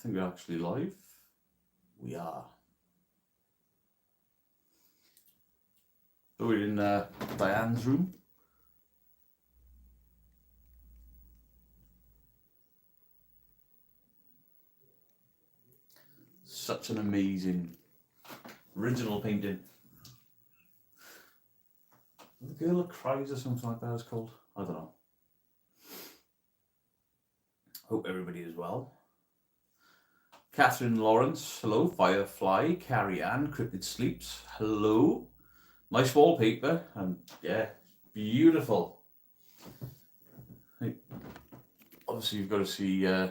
think we're actually live. We are. So we're in Dian's room. Such an amazing original painting. The Girl That Cries or something like that is called. I don't know. Hope everybody is well. Catherine Lawrence, hello. Firefly, Carrie Ann, Cryptid Sleeps, hello. Nice wallpaper, and yeah, beautiful. Hey, obviously you've got to see, oh,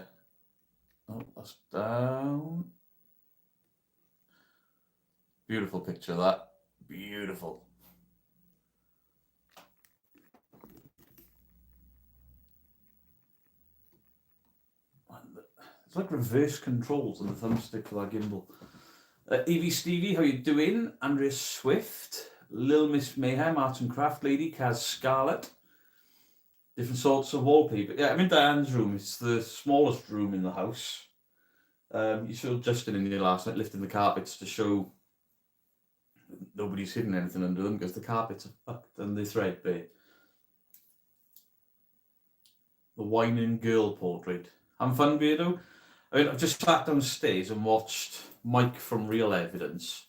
that's down. Beautiful picture of that, beautiful. It's like reverse controls on the thumbstick for that gimbal. Evie Stevie, how you doing? Andrea Swift, Lil Miss Mayhem, Art and Craft Lady, Kaz Scarlett. Different sorts of wallpaper. Yeah, I'm in Diane's room. It's the smallest room in the house. You saw Justin in here last night lifting the carpets to show nobody's hidden anything under them because the carpets are fucked and they're threadbare. The whining girl portrait. Having fun, Beardo? I mean, I've just sat downstairs and watched Mike from Real Evidence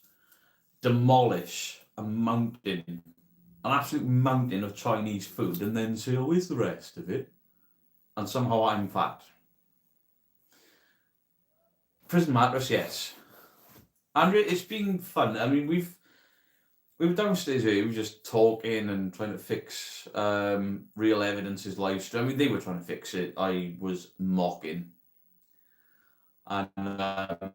demolish a mountain, an absolute mountain of Chinese food, and then say, oh, where's the rest of it? And somehow I'm fat. Prison mattress, yes. Andrea, it's been fun. I mean, we were downstairs here, we were just talking and trying to fix Real Evidence's live stream. I mean, they were trying to fix it. I was mocking. And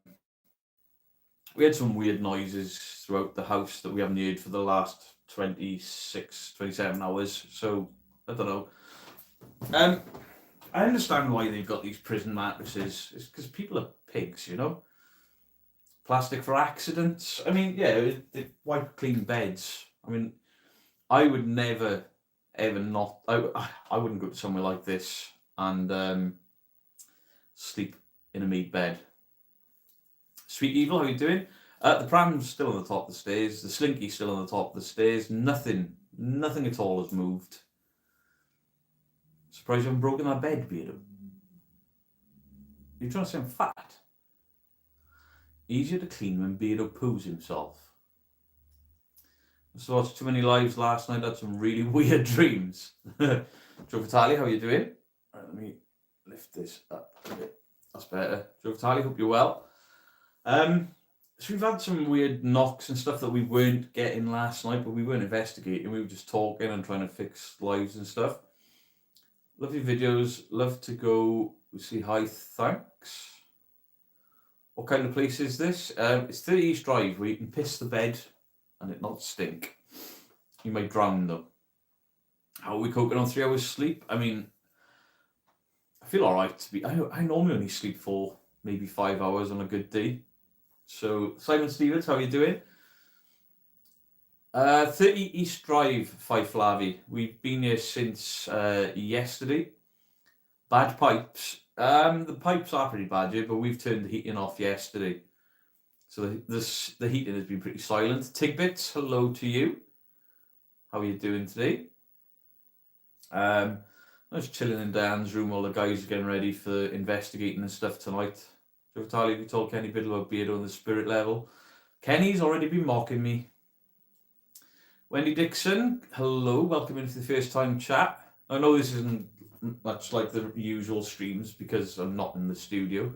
we had some weird noises throughout the house that we haven't heard for the last 26, 27 hours. So, I don't know. I understand why they've got these prison mattresses. It's because people are pigs, you know? Plastic for accidents. I mean, yeah, they wipe clean beds. I mean, I would never, ever not... I wouldn't go to somewhere like this and sleep in a made bed. Sweet Evil, how are you doing? The pram's still on the top of the stairs. The slinky's still on the top of the stairs. Nothing at all has moved. Surprised you haven't broken that bed, Beardo. You're trying to say I'm fat? Easier to clean when Beardo poos himself. I watched too many lives last night. Had some really weird dreams. Joe Vitale, how are you doing? Right, let me lift this up a bit. That's better. Joe Vitale, hope you're well. So we've had some weird knocks and stuff that we weren't getting last night, but we weren't investigating. We were just talking and trying to fix lives and stuff. Love your videos. Love to go see hi. Thanks. What kind of place is this? It's 30 East Drive where you can piss the bed and it not stink. You might drown though. How are we coping on 3 hours sleep? I mean, I feel alright to be. I normally only sleep for maybe 5 hours on a good day. So, Simon Stevens, how are you doing? 30 East Drive, Five Flavi. We've been here since yesterday. Bad pipes. The pipes are pretty bad here, but we've turned the heating off yesterday. So the heating has been pretty silent. Tigbits, hello to you. How are you doing today? I was chilling in Dan's room while the guys are getting ready for investigating and stuff tonight. Joe Vitale, have you told Kenny Biddle about Beardo on the spirit level? Kenny's already been mocking me. Wendy Dixon, hello, welcome into the first time chat. I know this isn't much like the usual streams because I'm not in the studio.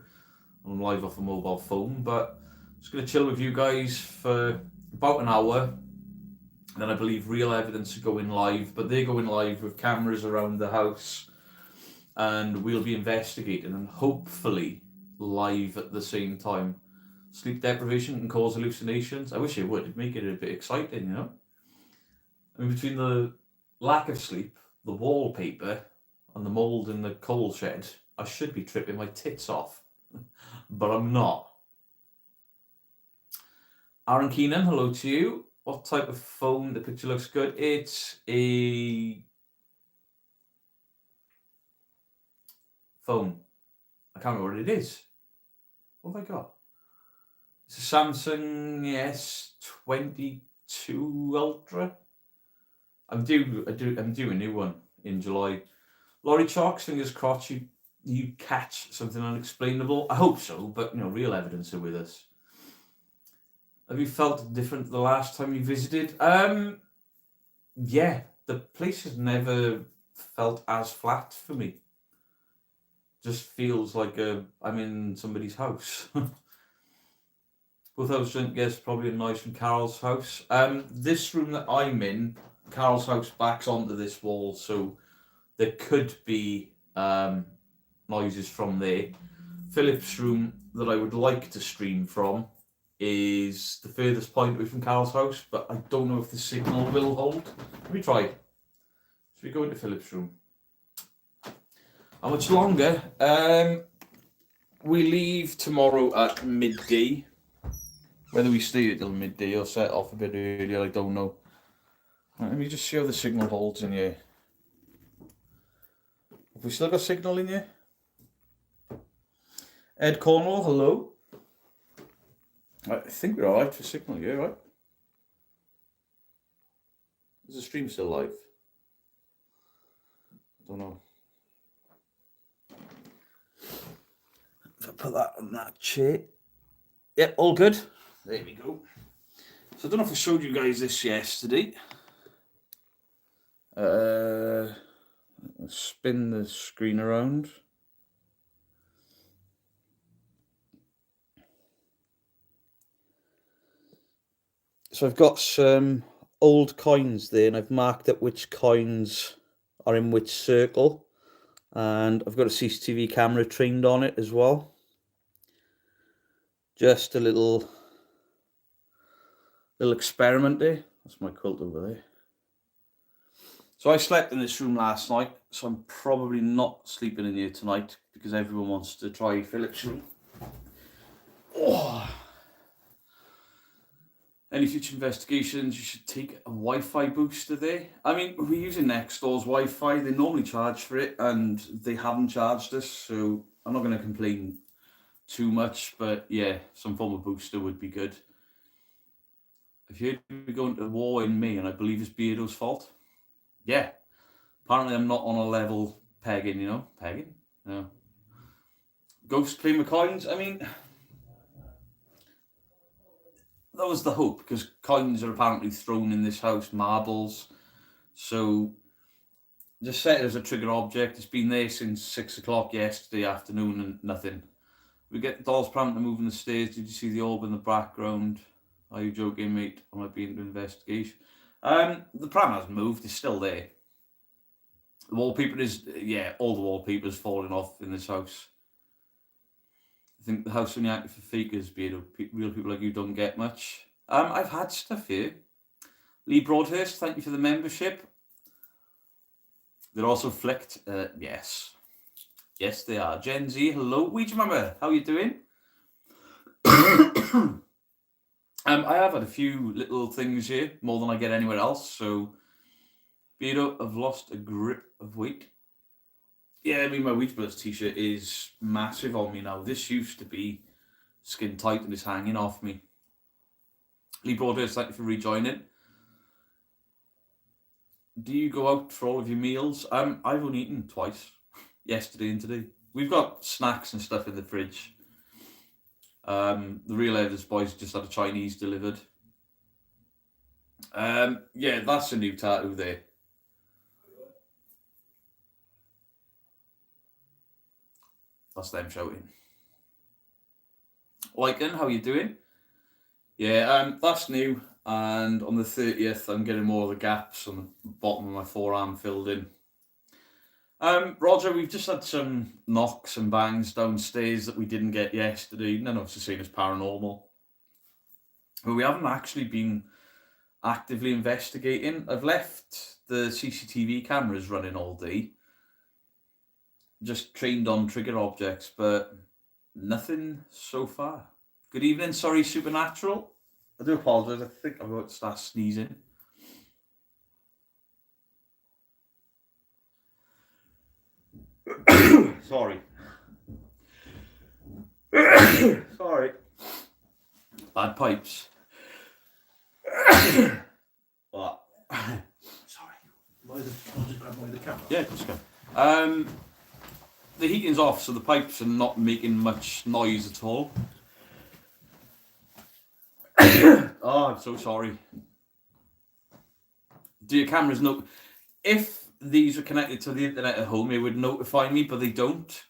I'm live off a mobile phone, but I'm just going to chill with you guys for about an hour. And then I believe Real Evidence are going live, but they're going live with cameras around the house. And we'll be investigating and hopefully live at the same time. Sleep deprivation can cause hallucinations. I wish it would. It'd make it a bit exciting, you know? I mean, between the lack of sleep, the wallpaper, and the mould in the coal shed, I should be tripping my tits off. But I'm not. Aaron Keenan, hello to you. What type of phone? The picture looks good. It's a phone. I can't remember what it is. What have I got? It's a Samsung S22 Ultra. I'm due a new one in July. Laurie Chalks, fingers crossed you catch something unexplainable. I hope so, but real evidence are with us. Have you felt different the last time you visited? Yeah, the place has never felt as flat for me. Just feels like I'm in somebody's house. Both houses don't guess probably a noise from Carol's house. This room that I'm in, Carol's house backs onto this wall, so there could be noises from there. Philip's room that I would like to stream from is the furthest point away from Carol's house, but I don't know if the signal will hold. Let me try. Should we go into Philip's room? How much longer? We leave tomorrow at midday. Whether we stay till midday or set off a bit earlier, I don't know. Let me just see how the signal holds in here. Have we still got signal in here? Ed Cornwall, hello. I think we're alright for signal here, right? Is the stream still live? I don't know. If I put that on that chair. Yep, all good. There we go. So I don't know if I showed you guys this yesterday. Spin the screen around. So I've got some old coins there, and I've marked up which coins are in which circle, and I've got a CCTV camera trained on it as well. Just a little experiment there. That's my quilt over there. So I slept in this room last night, so I'm probably not sleeping in here tonight because everyone wants to try Philip's room. Oh. Any future investigations, you should take a Wi-Fi booster there. I mean, we're using Nextdoor's Wi-Fi. They normally charge for it, and they haven't charged us, so I'm not going to complain too much, but yeah, some form of booster would be good. If you heard me going to war in May, and I believe it's Beardo's fault. Yeah. Apparently I'm not on a level pegging, Pegging? No. Ghost claim of coins, I mean, that was the hope, because coins are apparently thrown in this house, marbles. So, just set it as a trigger object. It's been there since 6 o'clock yesterday afternoon and nothing. We get the doll's pram to move in the stairs. Did you see the orb in the background? Are you joking, mate? I might be into investigation. The pram hasn't moved. It's still there. The wallpaper is, all the wallpaper's falling off in this house. I think the house only active for fakers, real people like you don't get much. I've had stuff here. Lee Broadhurst, thank you for the membership. They're also flicked. Yes. Yes, they are. Gen Z, hello. Ouija member, how you doing? I have had a few little things here, more than I get anywhere else. So, Beardo, I've lost a grip of weight. Yeah, I mean, my Ouija Brothers t-shirt is massive on me now. This used to be skin tight and it's hanging off me. Lee Broadhurst, thank you for rejoining. Do you go out for all of your meals? I've only eaten twice, yesterday and today. We've got snacks and stuff in the fridge. The Real Evidence boys just had a Chinese delivered. Yeah, that's a new tattoo there. That's them shouting. Lycan, how you doing? Yeah, that's new. And on the 30th, I'm getting more of the gaps on the bottom of my forearm filled in. Roger, we've just had some knocks and bangs downstairs that we didn't get yesterday. None of us are seen as paranormal. But we haven't actually been actively investigating. I've left the CCTV cameras running all day. Just trained on trigger objects, but nothing so far. Good evening, sorry, Supernatural. I do apologise, I think I'm about to start sneezing. Sorry. Sorry Alright. Bad pipes. What? Sorry. I'll just grab one of the camera. Yeah, of course you can. The heating's off, so the pipes are not making much noise at all. Oh, I'm so sorry. Do your cameras know? If these are connected to the internet at home, it would notify me, but they don't.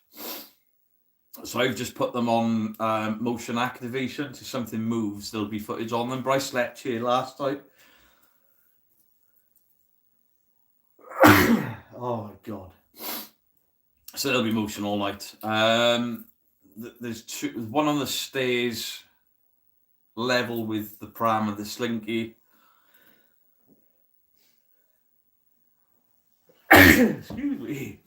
So I've just put them on motion activation. So if something moves, there'll be footage on them. But I slept here last night. Oh my god. So there'll be motion all night. There's one on the stairs, level with the pram and the slinky. Excuse me.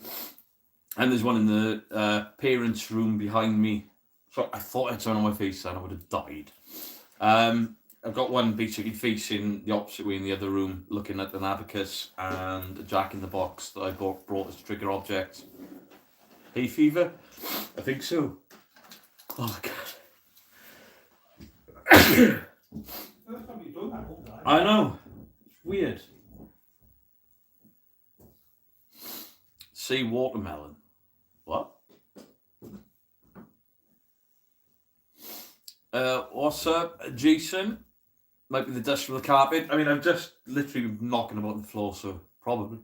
And there's one in the parents' room behind me. So I thought I'd turn on my face and I would have died. I've got one basically facing the opposite way in the other room, looking at an abacus and a jack-in-the-box that I brought as trigger object. Hay fever? I think so. Oh my god. I know. It's weird. Say watermelon. What? What's up, Jason? Might be the dust from the carpet. I mean, I'm just literally knocking about the floor, so probably.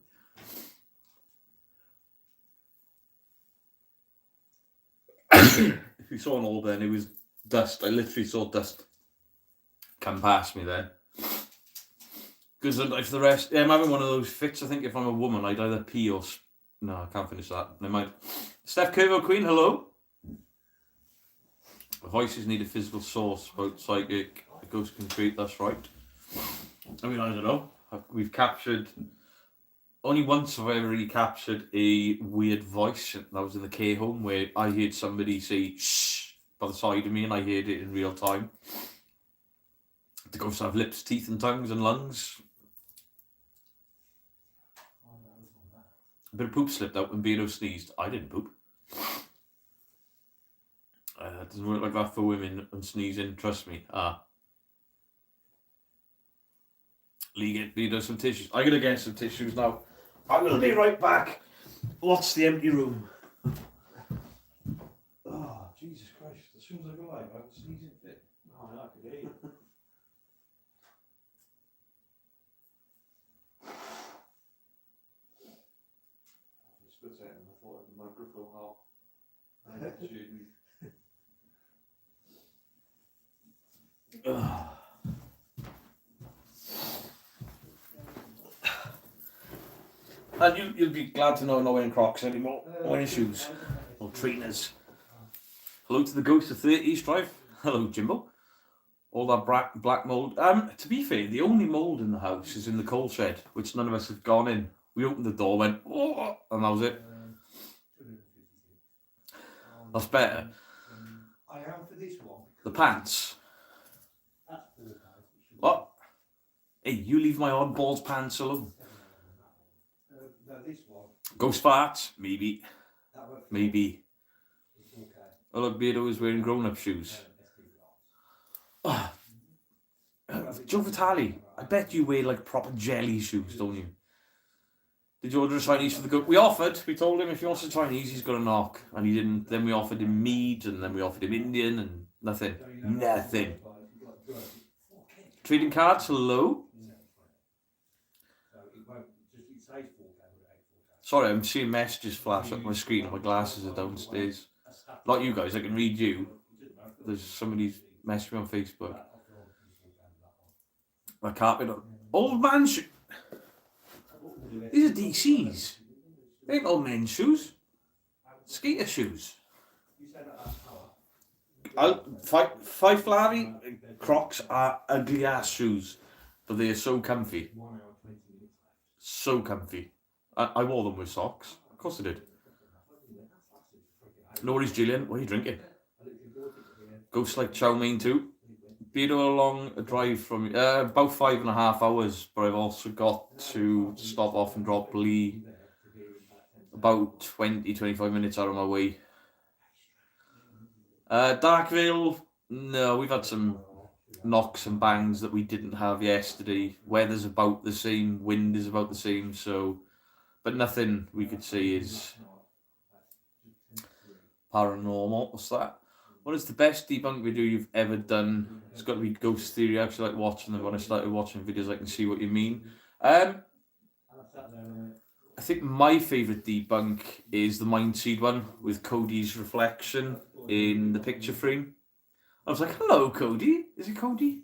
If you saw an old then, it was dust. I literally saw dust come past me there. Because for the rest, yeah, I'm having one of those fits. I think if I'm a woman, I'd either pee or... No, I can't finish that. Never mind. Steph Curvo Queen, hello. Voices need a physical source, both psychic, ghost can create, that's right. I mean, I don't know. We've captured... Only once have I ever really captured a weird voice. That was in the care home where I heard somebody say shh by the side of me and I heard it in real time. The ghosts have lips, teeth and tongues and lungs. A bit of poop slipped out when Beardo sneezed. I didn't poop. It doesn't work like that for women and sneezing, trust me. Lee, get Beardo some tissues. I'm going to get some tissues now. I will be right back. What's the empty room? Oh, Jesus Christ. As soon as I go live, I have a sneezing fit. Oh, I could hear you. Split second, I thought the microphone out. And you'll be glad to know I'm not wearing Crocs anymore. I'm wearing shoes. Or trainers. Hello to the ghost of 30 East Drive. Hello, Jimbo. All that black mould. To be fair, the only mould in the house is in the coal shed, which none of us have gone in. We opened the door, went, oh, and that was it. That's better. I am for this one. The pants. What? Hey, you leave my oddballs pants alone. No, this one. Ghost farts? Maybe. Maybe. Oh look, Beardo is wearing grown-up shoes. Oh. Joe Vitale, I bet you wear like proper jelly shoes, don't you? Did you order a Chinese for the ghost? We offered. We told him if he wants a Chinese, he's got a knock. And he didn't. Then we offered him meat, and then we offered him Indian, and nothing. Nothing. Trading cards, hello? Sorry, I'm seeing messages flash up my screen and my glasses are downstairs. Not you guys, I can read you. There's somebody messaging me on Facebook. My carpet. Old man shoes. These are DCs. They ain't old men's shoes. Skater shoes. Five Flavy Crocs are ugly ass shoes, but they are so comfy. So comfy. I wore them with socks. Of course I did. No worries, Julian. What are you drinking? Ghost like chow mein too. Beardo along a drive from about 5.5 hours, but I've also got to stop off and drop Lee about 20-25 minutes out of my way. Darkvale, No, we've had some knocks and bangs that we didn't have yesterday. Weather's about the same, wind is about the same, so, but nothing we could see is paranormal. What's that? What is the best debunk video you've ever done? It's got to be ghost theory. I actually like watching them. When I started watching videos, I can see what you mean. I think my favourite debunk is the Mind Seed one with Cody's reflection in the picture frame. I was like, hello, Cody. Is it Cody?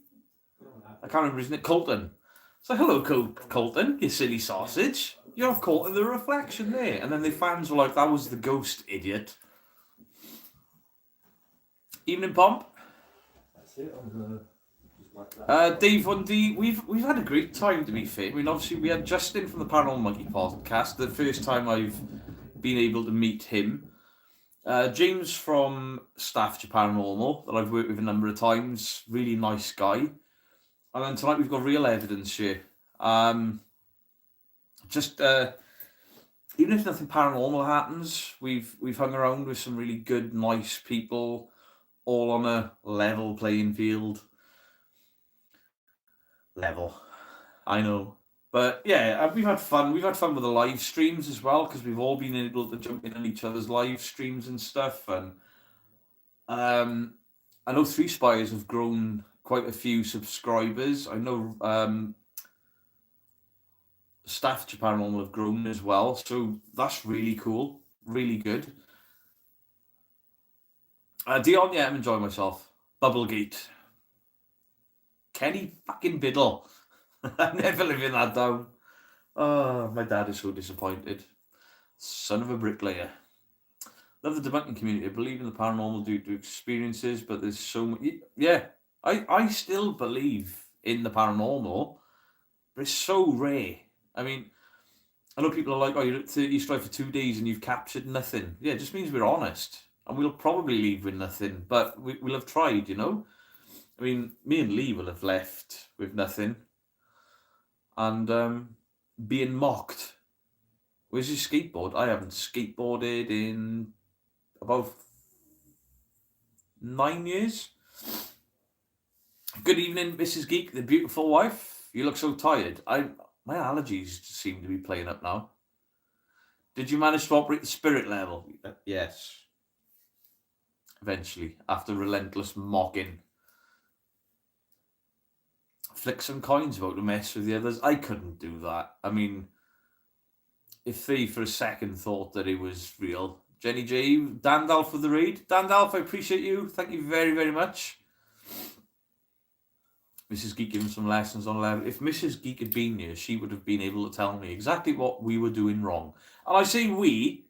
I can't remember, isn't it? Colton. It's like, hello, Colton, you silly sausage. You have Colton the reflection there. And then the fans were like, that was the ghost, idiot. Evening, Pomp. That's it. Dave 1D, we've had a great time, to be fair. I mean, obviously, we had Justin from the Paranormal Monkey podcast, the first time I've been able to meet him. James from Staffordshire Paranormal, that I've worked with a number of times, really nice guy. And then tonight we've got Real Evidence here. Even if nothing paranormal happens, we've hung around with some really good, nice people, all on a level playing field. Level, I know, but yeah, we've had fun. We've had fun with the live streams as well, because we've all been able to jump in on each other's live streams and stuff. And I know Three Spires have grown quite a few subscribers. I know Staffordshire Paranormal have grown as well, so that's really cool, really good. Dion, yeah, I'm enjoying myself. Bubblegate. Kenny fucking Biddle. I'm never living that down. Oh, my dad is so disappointed. Son of a bricklayer. Love the debunking community. I believe in the paranormal due to experiences, but there's so much. Yeah, I still believe in the paranormal, but it's so rare. I mean, I know people are like, oh, you're at 30 strike for 2 days and you've captured nothing. Yeah, it just means we're honest. And we'll probably leave with nothing, but we'll have tried, you know? I mean, me and Lee will have left with nothing. And being mocked. Where's your skateboard? I haven't skateboarded in about 9 years. Good evening, Mrs. Geek, the beautiful wife. You look so tired. My allergies seem to be playing up now. Did you manage to operate the spirit level? Yes. Eventually, after relentless mocking. Flick some coins about to mess with the others. I couldn't do that. I mean, if they for a second thought that it was real. Jenny J, Dandalf for the raid. Dandalf, I appreciate you. Thank you very, very much. Mrs. Geek giving some lessons on level. If Mrs. Geek had been here, she would have been able to tell me exactly what we were doing wrong. And I say we,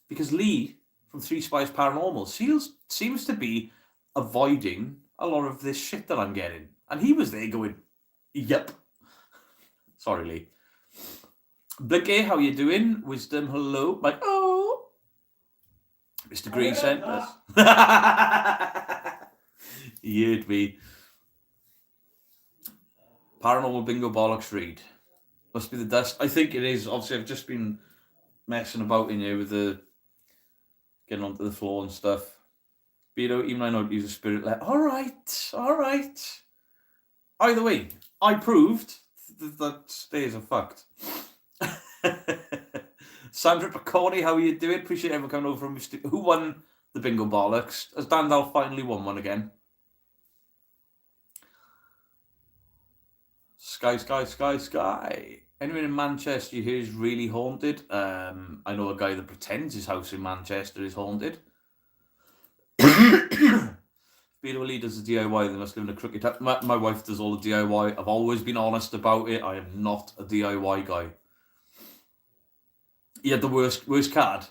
because Lee from Three Spies Paranormal seems to be avoiding a lot of this shit that I'm getting. And he was there going, yep. Sorry, Lee. Blinky, how you doing? Wisdom, hello. Like, oh. Mr. Green sent us. He heard me. Paranormal bingo bollocks read. Must be the dust. I think it is. Obviously, I've just been messing about in here with the getting onto the floor and stuff. But you know, even I know how to use a spirit letter. All right. Either way, I proved that stairs are fucked. Sandra Picconi, how are you doing? Appreciate everyone coming over from Mr. Who won the bingo bollocks? Has Dandal finally won one again? Sky. Anyone in Manchester you hear is really haunted? I know a guy that pretends his house in Manchester is haunted. Lee does the DIY, they must live in a crooked town. My wife does all the DIY. I've always been honest about it. I am not a DIY guy. You had the worst card.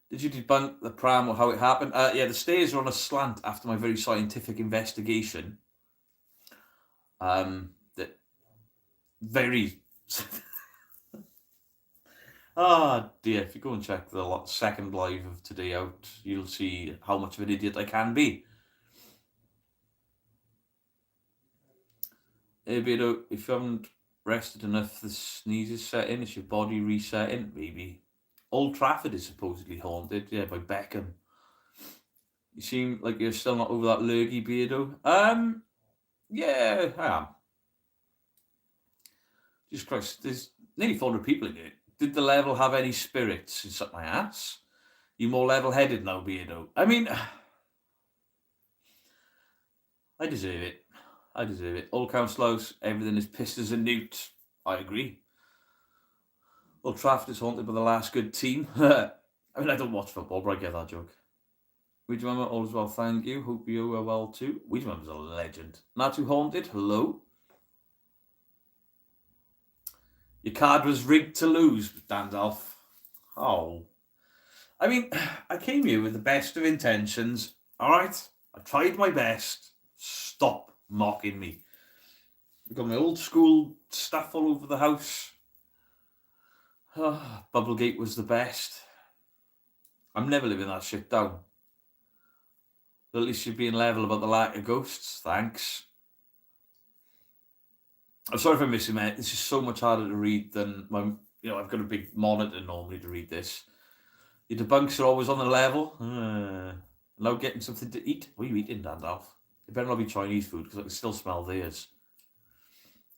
Did you debunk the pram or how it happened? Yeah, the stairs are on a slant after my very scientific investigation. That very... dear, if you go and check the second live of today out, you'll see how much of an idiot I can be. If you haven't rested enough, the sneezes set in. It's your body resetting, maybe. Old Trafford is supposedly haunted, yeah, by Beckham. You seem like you're still not over that lurgy beardo. Yeah, I am. Jesus Christ, there's nearly 400 people in here. Did the level have any spirits? It's up my ass. You more level-headed now, beardo. I mean, I deserve it. I deserve it. All councillors, everything is pissed as a newt. I agree. Old Trafford is haunted by the last good team. I mean, I don't watch football, but I get that joke. Ouija Mama, all is well, thank you. Hope you are well too. Ouija Mama's a legend. Not too haunted, hello. Your card was rigged to lose, Dandalf. Oh. I mean, I came here with the best of intentions. Alright? I tried my best. Stop mocking me. I've got my old school stuff all over the house. Bubblegate was the best. I'm never living that shit down. But at least you're being level about the lack of ghosts. Thanks. I'm sorry if I'm missing it. This is so much harder to read than my. I've got a big monitor normally to read this. Your debunks are always on the level. Now getting something to eat. What are you eating, Dandalf? It better not be Chinese food because I can still smell theirs.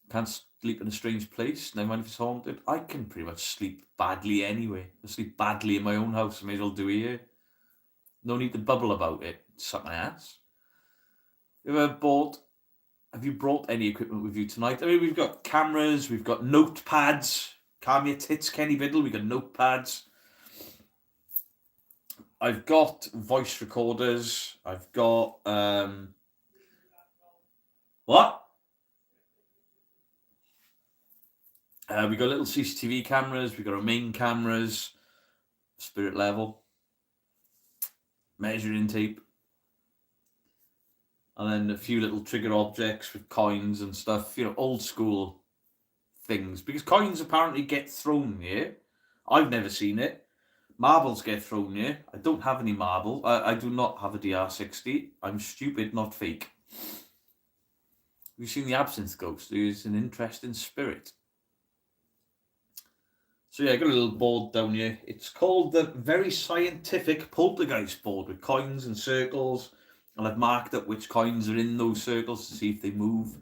Can't sleep in a strange place. Never mind if it's haunted. I can pretty much sleep badly anyway. I sleep badly in my own house. I may as well do it here. No need to bubble about it. Suck my ass. Have you brought any equipment with you tonight? I mean, we've got cameras, we've got notepads. Calm your tits, Kenny Biddle. We've got notepads. I've got voice recorders. I've got what? We got little CCTV cameras. We got our main cameras, spirit level, measuring tape, and then a few little trigger objects with coins and stuff. Old school things, because coins apparently get thrown here. I've never seen it. Marbles get thrown here. I don't have any marble. I do not have a DR60. I'm stupid, not fake. Have you seen the Absinthe Ghost? There's an interesting spirit. So yeah, I got a little board down here. It's called the Very Scientific Poltergeist board with coins and circles. And I've marked up which coins are in those circles to see if they move.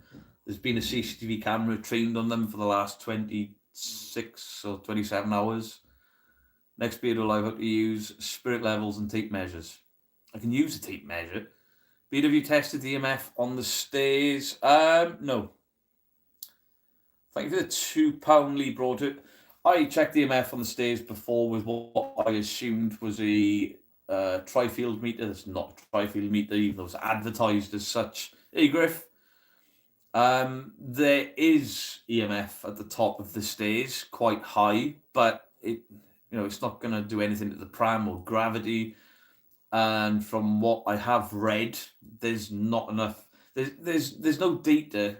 There's been a CCTV camera trained on them for the last 26 or 27 hours. Next video live, how to use spirit levels and tape measures. I can use a tape measure. Have you tested the EMF on the stairs? No. Thank you for the £2 Lee brought it. I checked the EMF on the stairs before with what I assumed was a tri-field meter. That's not a tri-field meter, even though it's advertised as such. Hey, Griff. There is EMF at the top of the stairs, quite high, but it's not going to do anything to the pram or gravity. And from what I have read, there's not enough. There's no data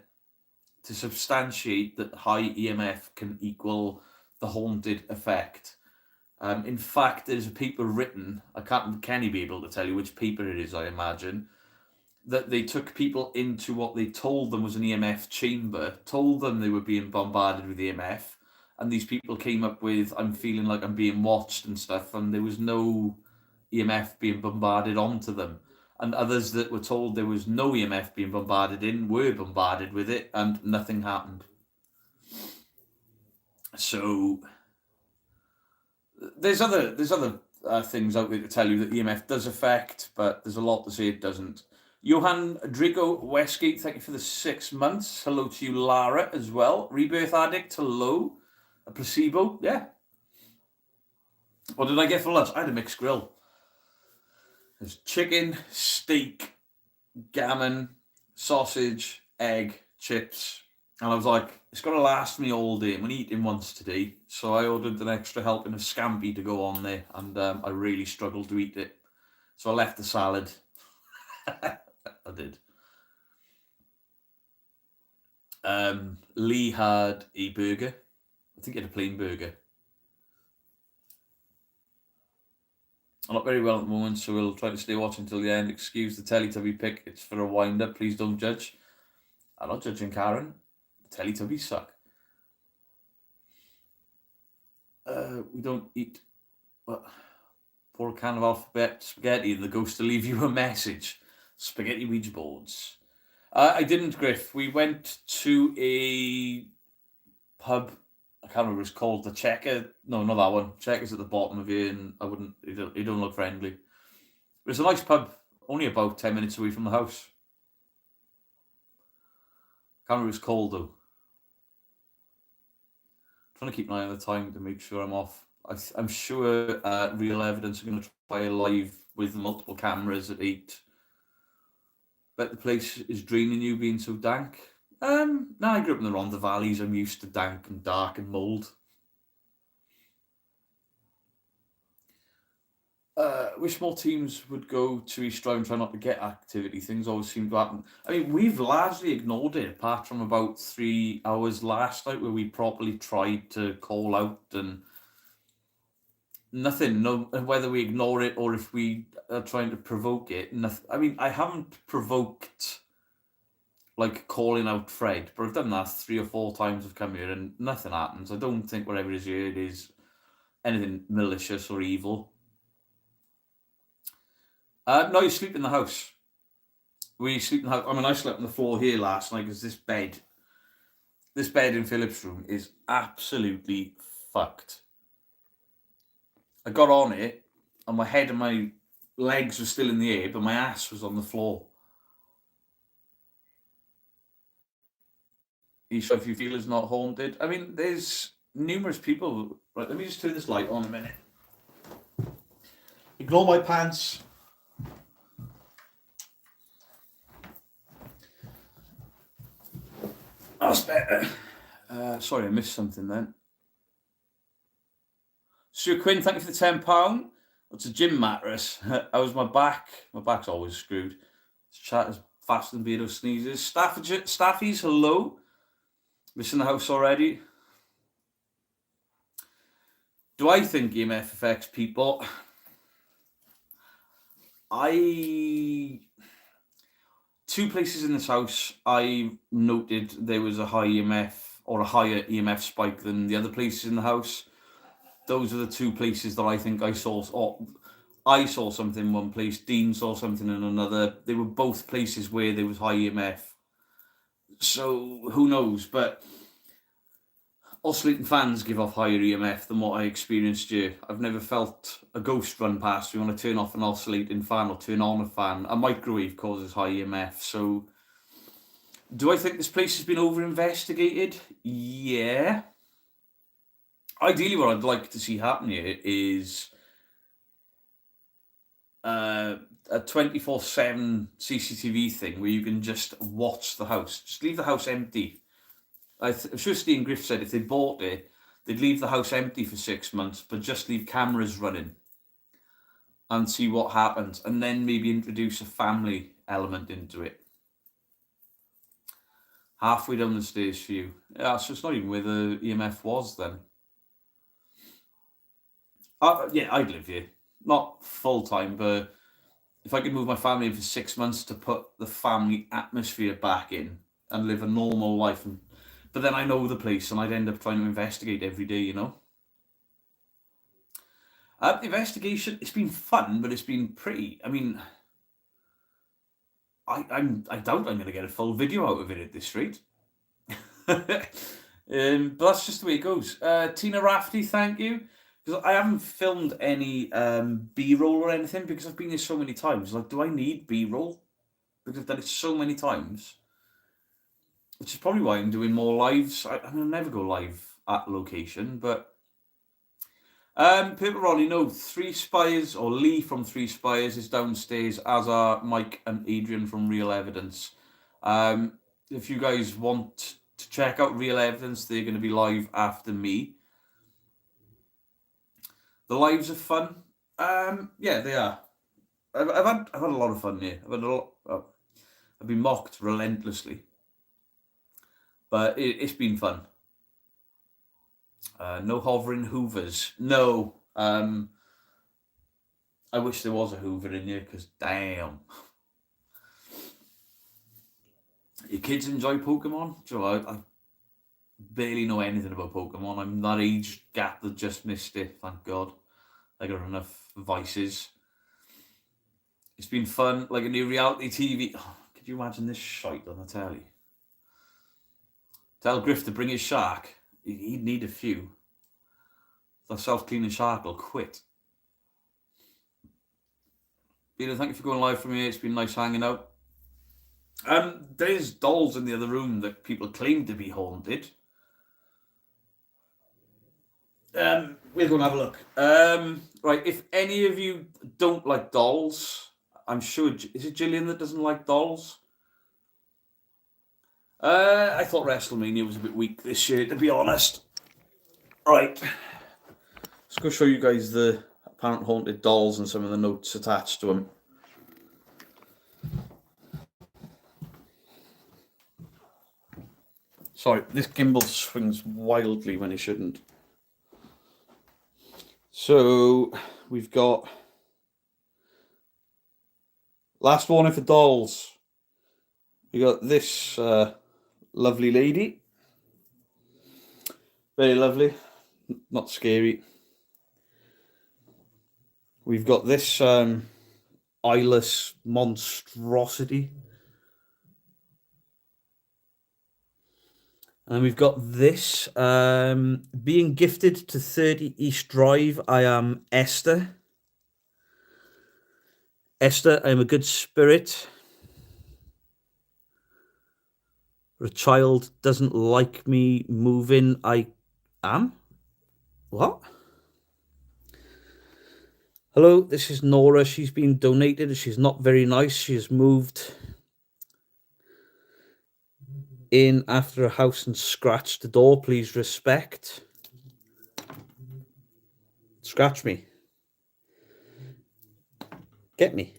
to substantiate that high EMF can equal the haunted effect. In fact, there's a paper written. Can he be able to tell you which paper it is? I imagine that they took people into what they told them was an EMF chamber, told them they were being bombarded with EMF, and these people came up with, I'm feeling like I'm being watched and stuff, and there was no EMF being bombarded onto them. And others that were told there was no EMF being bombarded in were bombarded with it, and nothing happened. So there's other things out there to tell you that EMF does affect, but there's a lot to say it doesn't. Johan Drigo Westgate, thank you for the 6 months. Hello to you, Lara, as well. Rebirth Addict, hello. A placebo, yeah. What did I get for lunch? I had a mixed grill. There's chicken, steak, gammon, sausage, egg, chips. And I was like, it's got to last me all day. I'm going to eat him once today. So I ordered an extra helping of scampi to go on there. And I really struggled to eat it. So I left the salad. I did. Lee had a burger. I think he had a plain burger. I'm not very well at the moment, so we'll try to stay watching until the end. Excuse the Teletubby pick. It's for a wind-up. Please don't judge. I'm not judging Karen. The Teletubbies suck. We don't eat... Pour a can of alphabet spaghetti and the ghost to leave you a message. Spaghetti Ouija boards. I didn't, Griff. We went to a pub. I can't remember what it's called. The Checker. No, not that one. Checker's at the bottom of here, and I wouldn't. It don't look friendly. But it's a nice pub. Only about 10 minutes away from the house. Can't remember what it's called though. Trying to keep an eye on the time to make sure I'm off. I'm sure Real Evidence are going to try a live with multiple cameras at 8. Bet the place is draining you being so dank. No, I grew up in the Rhondda Valleys. I'm used to dank and dark and mould. Wish more teams would go to East Drive and try not to get activity. Things always seem to happen. I mean, we've largely ignored it, apart from about 3 hours last night where we properly tried to call out and nothing. No, whether we ignore it or if we are trying to provoke it. Nothing. I mean, I haven't provoked like calling out Fred, but I've done that 3 or 4 times. I've come here and nothing happens. I don't think whatever it is here, it is anything malicious or evil. No, you sleep in the house. We sleep in the house. I mean, I slept on the floor here last night because this bed in Philip's room is absolutely fucked. I got on it and my head and my legs were still in the air, but my ass was on the floor. Are you sure if you feel it's not haunted? I mean, there's numerous people. Right, let me just turn this light on a minute. Ignore my pants. That's better. Sorry, I missed something then. Stuart Quinn, thank you for the £10. It's a gym mattress. How's my back? My back's always screwed. This chat is faster than Beardo sneezes. Staffies, hello. Missing the house already. Do I think EMF affects people? Two places in this house, I noted there was a high EMF or a higher EMF spike than the other places in the house. Those are the 2 places that I think I saw. Or I saw something in one place. Dean saw something in another. They were both places where there was high EMF. So who knows? But oscillating fans give off higher EMF than what I experienced here. I've never felt a ghost run past me when I turn off an oscillating fan or turn on a fan. A microwave causes high EMF. So do I think this place has been over-investigated? Yeah. Ideally, what I'd like to see happen here is a 24/7 CCTV thing where you can just watch the house. Just leave the house empty. I'm sure Steve Griff said if they bought it, they'd leave the house empty for 6 months, but just leave cameras running and see what happens, and then maybe introduce a family element into it. Halfway down the stairs for you. Yeah, so it's not even where the EMF was then. Yeah, I'd live here. Not full time, but if I could move my family in for 6 months to put the family atmosphere back in and live a normal life, but then I know the place and I'd end up trying to investigate every day, you know. The investigation, it's been fun, but it's been pretty. I mean, I doubt I'm going to get a full video out of it at this rate. But that's just the way it goes. Tina Rafty, thank you. Because I haven't filmed any B-roll or anything because I've been here so many times. Like, do I need B-roll? Because I've done it so many times. Which is probably why I'm doing more lives. I'll never go live at location, but... Paper Ronnie, no, 3 Spires, or Lee from 3 Spires is downstairs, as are Mike and Adrian from Real Evidence. If you guys want to check out Real Evidence, they're going to be live after me. The lives are fun. Yeah, they are. I've had a lot of fun here. I've been mocked relentlessly, but it's been fun. No hovering hoovers. No. I wish there was a hoover in here because damn. Your kids enjoy Pokemon? Do you know, I barely know anything about Pokemon. I'm that age gap that just missed it, thank God. I got enough vices. It's been fun, like a new reality TV. Oh, could you imagine this shite on the telly? Tell Griff to bring his shark. He'd need a few. The self-cleaning shark will quit. Peter, thank you for going live from here. It's been nice hanging out. There's dolls in the other room that people claim to be haunted. We'll go and have a look. Right, if any of you don't like dolls, I'm sure, is it Gillian that doesn't like dolls? I thought WrestleMania was a bit weak this year, to be honest. Right, let's go show you guys the apparent haunted dolls and some of the notes attached to them. Sorry, this gimbal swings wildly when it shouldn't. So, we've got last warning for dolls. We got this lovely lady. Very lovely, not scary. We've got this eyeless monstrosity. And we've got this, being gifted to 30 East Drive, I am Esther. Esther, I am a good spirit. But a child doesn't like me moving, I am? What? Hello, this is Nora. She's been donated. She's not very nice. She has moved in after a house and scratched the door. Please respect. Scratch me. Get me.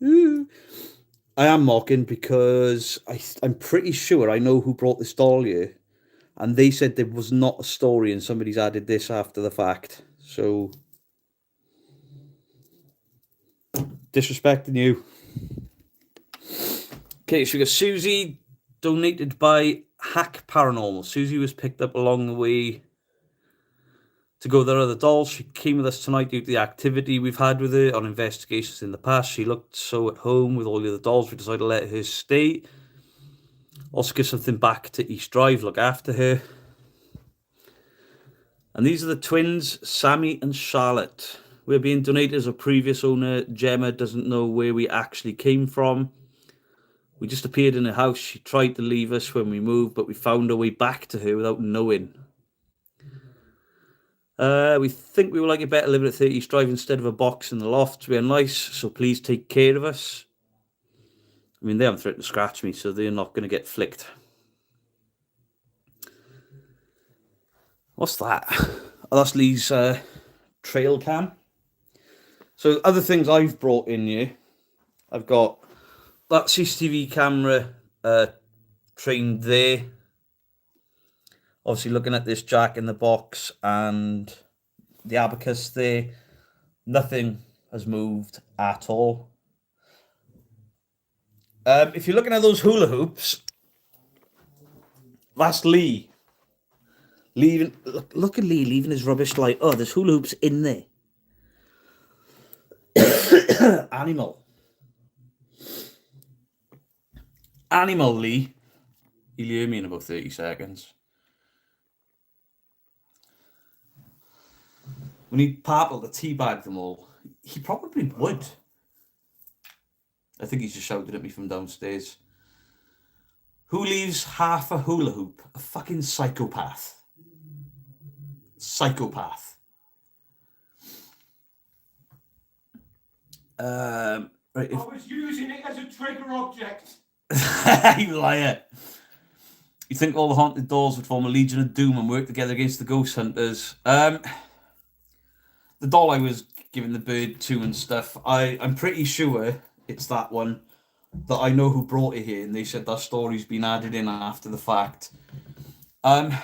Ooh. I am mocking because I'm pretty sure I know who brought this doll here. And they said there was not a story and somebody's added this after the fact. So, disrespecting you. Okay, so we got Susie, donated by Hack Paranormal. Susie was picked up along the way to go with her other dolls. She came with us tonight due to the activity we've had with her on investigations in the past. She looked so at home with all the other dolls, we decided to let her stay. Also give something back to East Drive, look after her. And these are the twins, Sammy and Charlotte. We're being donated as a previous owner. Gemma doesn't know where we actually came from. We just appeared in her house. She tried to leave us when we moved, but we found our way back to her without knowing. We think we would like it better living at 30 East Drive instead of a box in the loft. We're nice, so please take care of us. I mean, they haven't threatened to scratch me, so they're not going to get flicked. What's that? Oh, that's Lee's trail cam. So other things I've brought in here, I've got that CCTV camera trained there. Obviously looking at this jack in the box and the abacus there. Nothing has moved at all. If you're looking at those hula hoops, that's Lee. Leaving, look at Lee leaving his rubbish like, oh, there's hula hoops in there. Animal. Animal, Lee. He'll hear me in about 30 seconds. We need Parple to teabag them all. He probably would. I think he's just shouted at me from downstairs. Who leaves half a hula hoop? A fucking psychopath. Psychopath. Right, I was using it as a trigger object. You liar. You think all the haunted dolls would form a Legion of Doom and work together against the ghost hunters? The doll I was giving the bird to and stuff, I'm pretty sure it's that one that I know who brought it here, and they said that story's been added in after the fact. The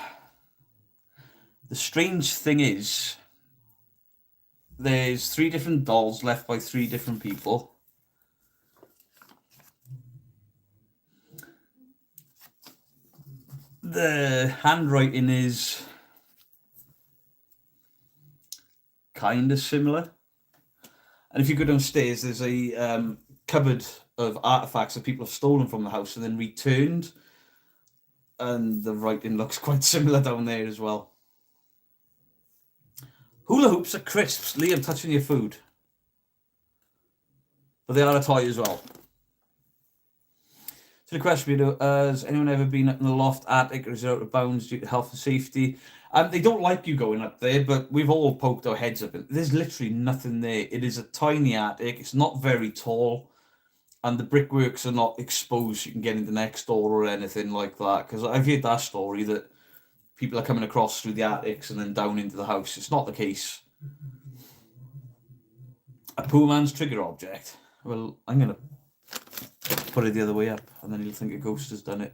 strange thing is, there's 3 different dolls left by 3 different people. The handwriting is kind of similar. And if you go downstairs, there's a cupboard of artifacts that people have stolen from the house and then returned. And the writing looks quite similar down there as well. Hula hoops are crisps. Liam, touching your food. But they are a toy as well. So the question, has anyone ever been up in the loft, attic, or is it out of bounds due to health and safety? They don't like you going up there, but we've all poked our heads up. There's literally nothing there. It is a tiny attic. It's not very tall. And the brickworks are not exposed. You can get into next door or anything like that. Because I've heard that story that people are coming across through the attics and then down into the house. It's not the case. A poor man's trigger object. Well, I'm going to put it the other way up and then you'll think a ghost has done it.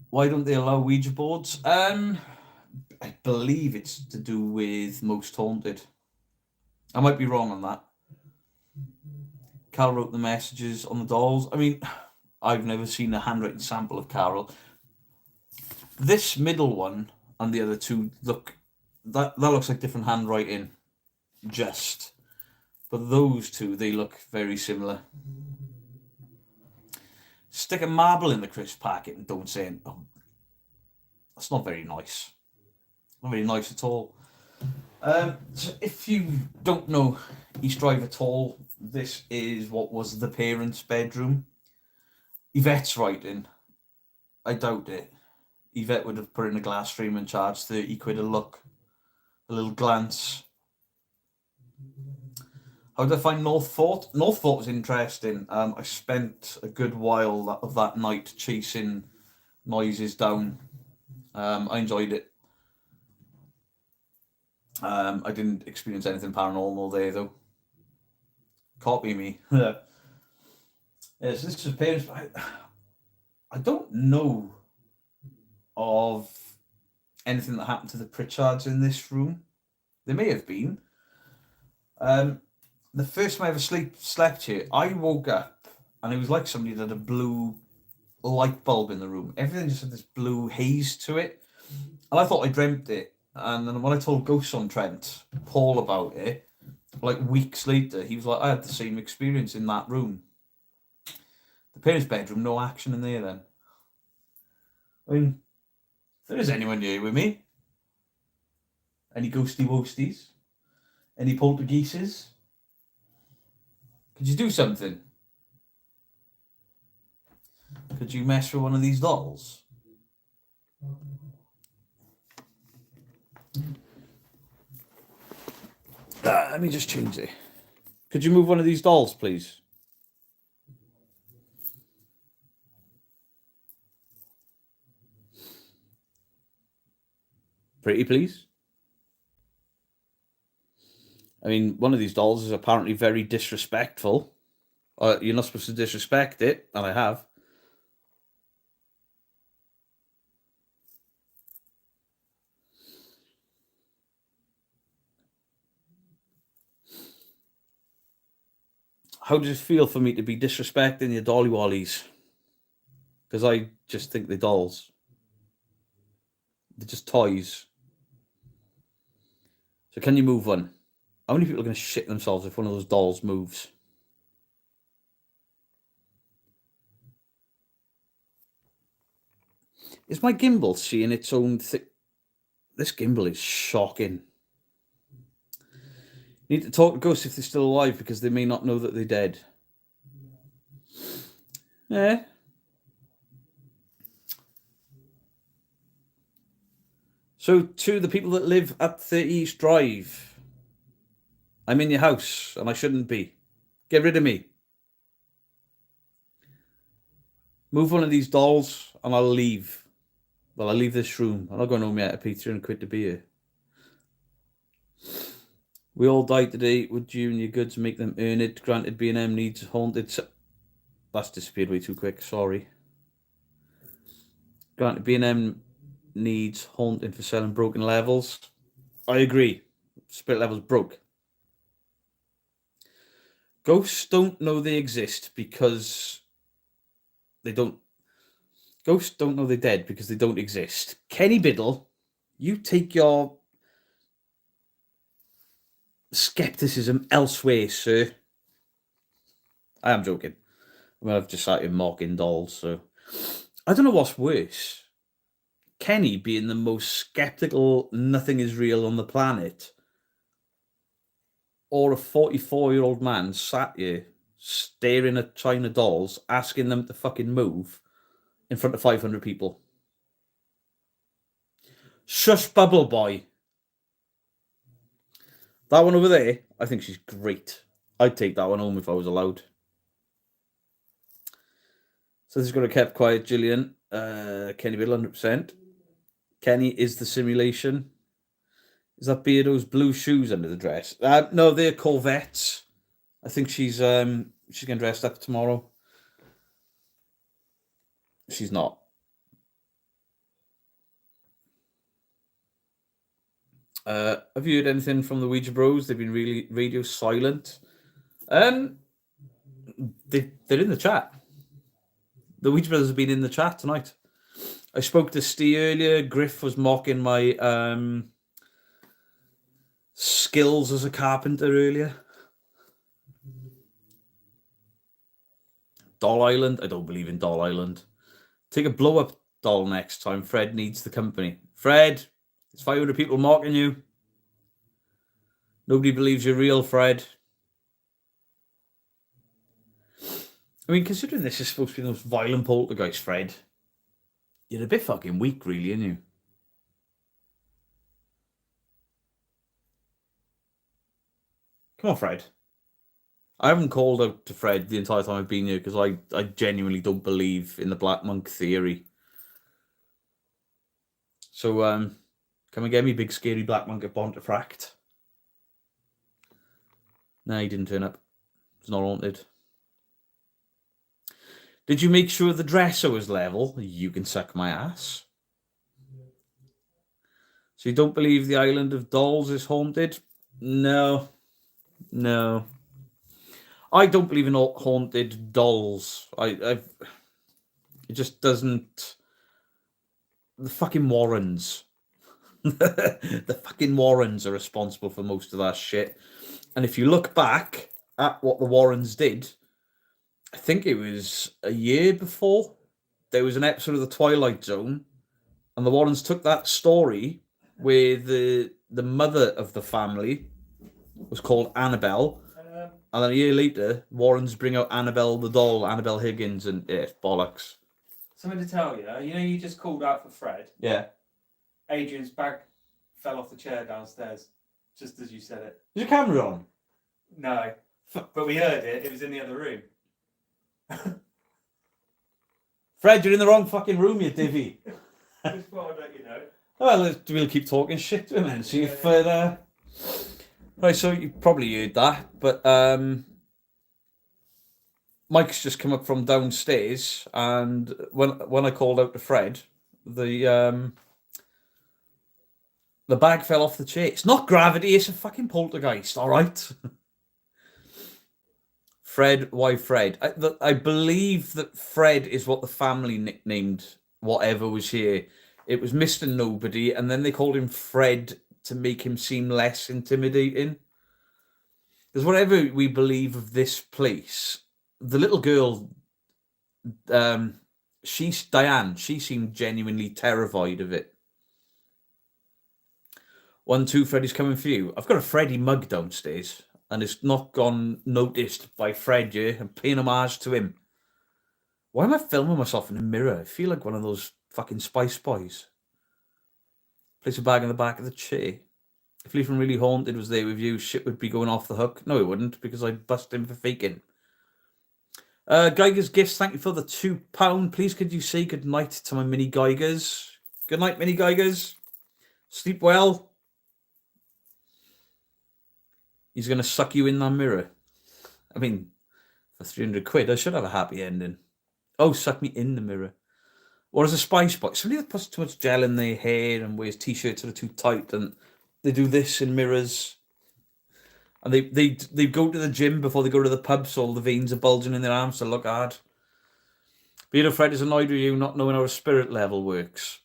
Why don't they allow Ouija boards? I believe it's to do with Most Haunted. I might be wrong on that. Carol wrote the messages on the dolls. I mean, I've never seen a handwritten sample of Carol. This middle one and the other two look, that looks like different handwriting, just. But those two, they look very similar. Stick a marble in the crisp packet and don't say, oh, that's not very nice. Not very nice at all. So if you don't know East Drive at all, this is what was the parents' bedroom. Yvette's writing. I doubt it. Yvette would have put in a glass frame and charged 30 quid a look. A little glance. How did I find North Fort? North Fort was interesting. I spent a good while of that night chasing noises down. I enjoyed it. I didn't experience anything paranormal there, though. Copy me. Yeah, so this is parents. I don't know of anything that happened to the Pritchards in this room. There may have been. The first time I ever slept here, I woke up and it was like somebody had a blue light bulb in the room. Everything just had this blue haze to it. And I thought I dreamt it. And then when I told Ghosts on Trent, Paul, about it, like weeks later, he was like, I had the same experience in that room. The parents' bedroom, no action in there then. I mean, if there is anyone here with me, any ghosty woasties, any poltergeists, could you do something? Could you mess with one of these dolls? Let me just change it. Could you move one of these dolls, please? Pretty, please. I mean, one of these dolls is apparently very disrespectful. You're not supposed to disrespect it, and I have. How does it feel for me to be disrespecting your dolly wallies? Because I just think they're dolls. They're just toys. So can you move one? How many people are going to shit themselves if one of those dolls moves? Is my gimbal seeing its own thing? This gimbal is shocking. You need to talk to ghosts if they're still alive because they may not know that they're dead. Yeah. So to the people that live at 30 East Drive, I'm in your house and I shouldn't be. Get rid of me. Move one of these dolls and I'll leave. Well, I'll leave this room. I'm not going home yet. I paid 300 quid to be here. We all died today. Would you and your goods make them earn it? Granted, B&M needs haunted. That's disappeared way too quick. Sorry. Granted, B&M needs haunting for selling broken levels. I agree. Spirit levels broke. Ghosts don't know they exist because they don't. Ghosts don't know they're dead because they don't exist. Kenny Biddle, You take your skepticism elsewhere, sir. I am joking. I mean, I've just started mocking dolls, so I don't know what's worse. Kenny being the most skeptical nothing is real on the planet, or a 44-year-old man sat here staring at China dolls, asking them to fucking move in front of 500 people. Shush, bubble boy. That one over there, I think she's great. I'd take that one home if I was allowed. So this is going to kept quiet, Gillian. Kenny Biddle, 100%. Kenny is the simulation. Is that Beardo's blue shoes under the dress? No, they're Corvettes. I think she's getting dressed up tomorrow. She's not. Have you heard anything from the Ouija Bros? They've been really radio silent. They're in the chat. The Ouija Brothers have been in the chat tonight. I spoke to Steve earlier. Griff was mocking my skills as a carpenter earlier. Doll Island. I don't believe in Doll Island. Take a blow-up doll next time. Fred needs the company. Fred, it's 500 people mocking you. Nobody believes you're real, Fred. I mean, considering this is supposed to be the most violent poltergeist, Fred, you're a bit fucking weak, really, aren't you? Come on, Fred. I haven't called out to Fred the entire time I've been here because I genuinely don't believe in the Black Monk theory. So, come and get me, big scary Black Monk at Pontefract. No, he didn't turn up. It's not haunted. Did you make sure the dresser was level? You can suck my ass. So you don't believe the Island of Dolls is haunted? No. No. I don't believe in haunted dolls. It just doesn't... The fucking Warrens. The fucking Warrens are responsible for most of that shit. And if you look back at what the Warrens did, I think it was a year before, there was an episode of The Twilight Zone, and the Warrens took that story where the mother of the family was called Annabelle, and then a year later, Warrens bring out Annabelle the doll, Annabelle Higgins, and it's bollocks. Something to tell you. You know, you just called out for Fred. Yeah. Adrian's bag fell off the chair downstairs, just as you said it. Is your camera on? No, but we heard it. It was in the other room. Fred, you're in the wrong fucking room, you divvy. Just thought I'd let you know. Well, we'll keep talking shit to him and see if... Right, so you probably heard that, but Mike's just come up from downstairs, and when I called out to Fred, the bag fell off the chair. It's not gravity, it's a fucking poltergeist, all right? Fred, why Fred? I believe that Fred is what the family nicknamed whatever was here. It was Mr. Nobody, and then they called him Fred to make him seem less intimidating. Because whatever we believe of this place, the little girl, Dian, she seemed genuinely terrified of it. 1, 2, Freddy's coming for you. I've got a Freddy mug downstairs, and it's not gone noticed by Fred here. I'm paying homage to him. Why am I filming myself in a mirror? I feel like one of those fucking Spice Boys. Place a bag in the back of the chair. If Lee from Really Haunted was there with you, shit would be going off the hook. No, it wouldn't, because I'd bust him for faking. Geiger's Gifts, thank you for the £2. Please could you say good night to my mini Geigers? Good night, mini Geigers. Sleep well. He's going to suck you in that mirror. I mean, for 300 quid, I should have a happy ending. Oh, suck me in the mirror. Or as a Spice Boy. Somebody that puts too much gel in their hair and wears t-shirts that are too tight, and they do this in mirrors. And they go to the gym before they go to the pub, so all the veins are bulging in their arms to look hard. Peter Fred is annoyed with you not knowing how a spirit level works.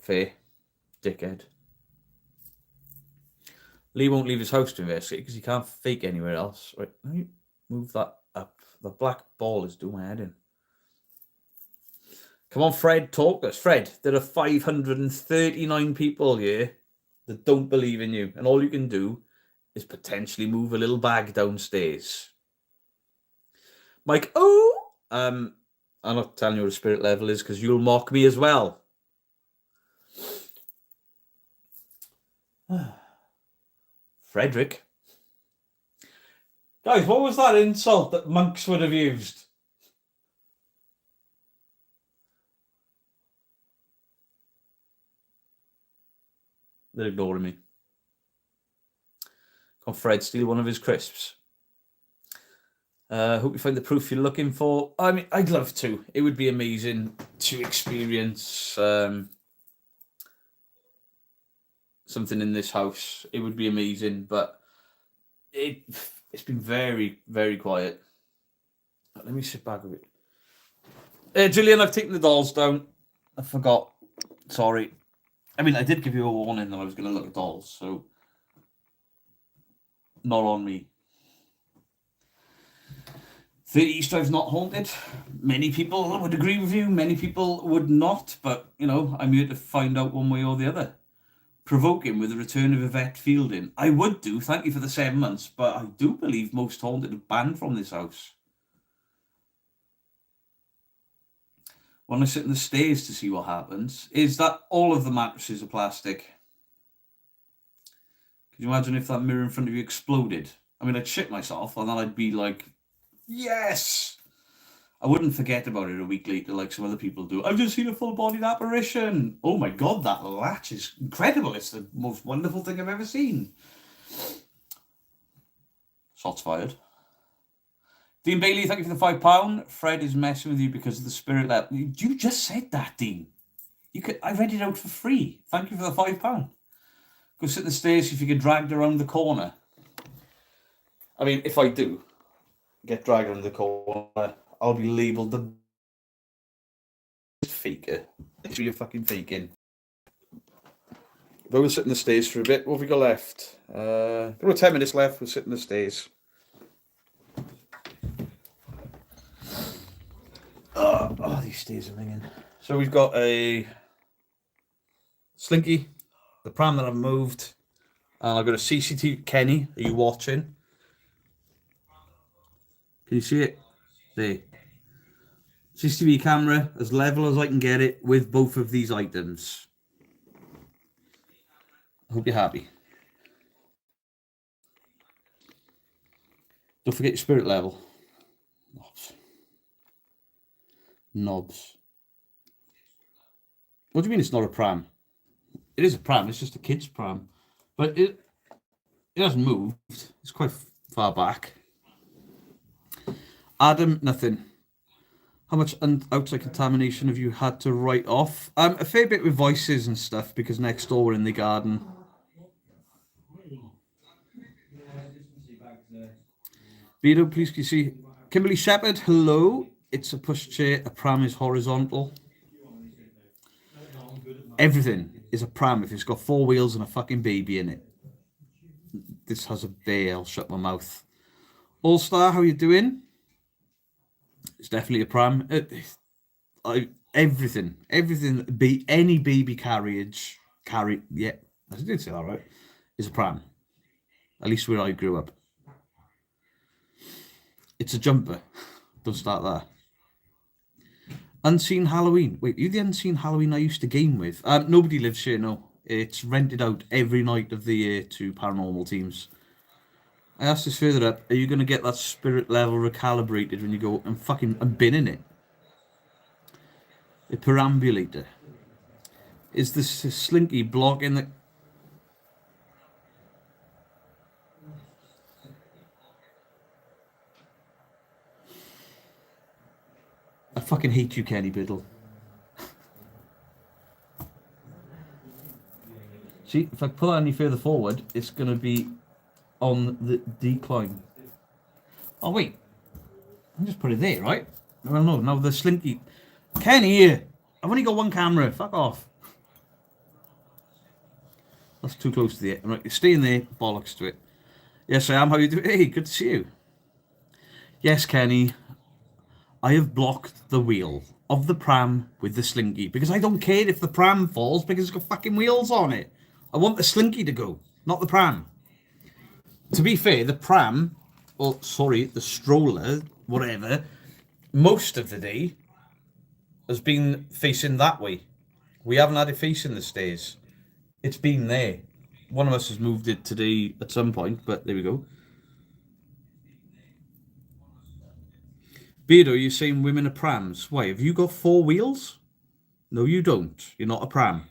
Fair. Dickhead. Lee won't leave his house to investigate because he can't fake anywhere else. Right, let me move that up. The black ball is doing my head in. Come on, Fred, talk to us. Fred, there are 539 people here that don't believe in you, and all you can do is potentially move a little bag downstairs. Mike, I'm not telling you what the spirit level is because you'll mock me as well. Frederick. Guys, what was that insult that monks would have used? They're ignoring me. Can Fred steal one of his crisps? Hope you find the proof you're looking for. I mean, I'd love to. It would be amazing to experience something in this house. It would be amazing, but it's been very, very quiet. Let me sit back a bit. Julian, I've taken the dolls down. I forgot. Sorry. I mean, I did give you a warning that I was going to look at dolls, so not on me. 30 East Drive's not haunted. Many people would agree with you. Many people would not. But, you know, I'm here to find out one way or the other. Provoking with the return of Yvette Fielding. I would do. Thank you for the 7 months. But I do believe most haunted are banned from this house. When I sit on the stairs to see what happens, is that all of the mattresses are plastic? Could you imagine if that mirror in front of you exploded? I mean, I'd shit myself, and then I'd be like, yes! I wouldn't forget about it a week later like some other people do. I've just seen a full-bodied apparition. Oh my God, that latch is incredible. It's the most wonderful thing I've ever seen. Shots fired. Dean Bailey, thank you for the £5. Fred is messing with you because of the spirit level. You just said that, Dean. I read it out for free. Thank you for the £5. Go sit in the stairs if you get dragged around the corner. I mean, if I do get dragged around the corner, I'll be labelled the faker. That's what you're fucking faking. But we'll sit in the stairs for a bit. What have we got left? Got 10 minutes left. We'll sit in the stairs. Oh, these stairs are ringing. So we've got a slinky, the pram that I've moved, and I've got a CCTV. Kenny, are you watching? Can you see it? There. CCTV camera, as level as I can get it, with both of these items. I hope you're happy. Don't forget your spirit level. Knobs. What do you mean it's not a pram? It is a pram, it's just a kid's pram. But it hasn't moved. It's quite far back. Adam, nothing. How much outside contamination have you had to write off? A fair bit with voices and stuff, because next door we're in the garden. Vito, please can you see? Kimberly Shepherd, hello. It's a pushchair. A pram is horizontal. Everything is a pram if it's got 4 wheels and a fucking baby in it. This has a bear. I'll shut my mouth. All Star, how you doing? It's definitely a pram. Everything, any baby carriage, yeah, I did say that right, is a pram. At least where I grew up. It's a jumper. Don't start there. Unseen Halloween. Wait, you the Unseen Halloween I used to game with? Nobody lives here, no. It's rented out every night of the year to paranormal teams. I asked this further up. Are you going to get that spirit level recalibrated when you go and bin in it? A perambulator. Is this slinky blocking the... I fucking hate you, Kenny Biddle. See, if I pull it any further forward, it's going to be on the decline. Oh, wait. I'll just put it there, right? Well, no, now the slinky... Kenny, here! I've only got one camera. Fuck off. That's too close to the air. Right, stay in there, bollocks to it. Yes, I am. How you doing? Hey, good to see you. Yes, Kenny. I have blocked the wheel of the pram with the slinky because I don't care if the pram falls because it's got fucking wheels on it. I want the slinky to go, not the pram. To be fair, the pram, or sorry, the stroller, whatever, most of the day has been facing that way. We haven't had it facing the stairs. It's been there. One of us has moved it today at some point, but there we go. Beardo, you're saying women are prams. Why, have you got 4 wheels? No, you don't. You're not a pram.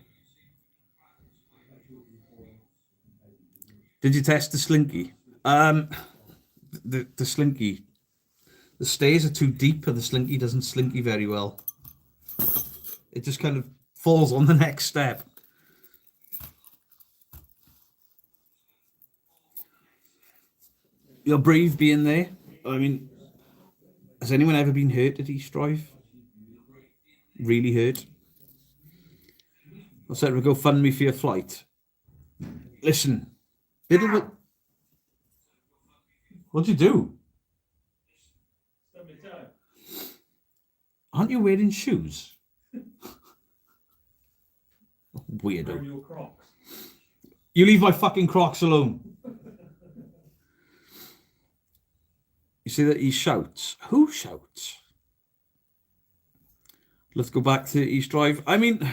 Did you test the slinky? The slinky. The stairs are too deep and the slinky doesn't slinky very well. It just kind of falls on the next step. You're brave being there. I mean, has anyone ever been hurt at East Drive? Really hurt? I said we go fund me for your flight. Listen, little bit. What'd you do? Aren't you wearing shoes? Weirdo. You leave my fucking Crocs alone. You see that he shouts? Who shouts? Let's go back to East Drive. I mean,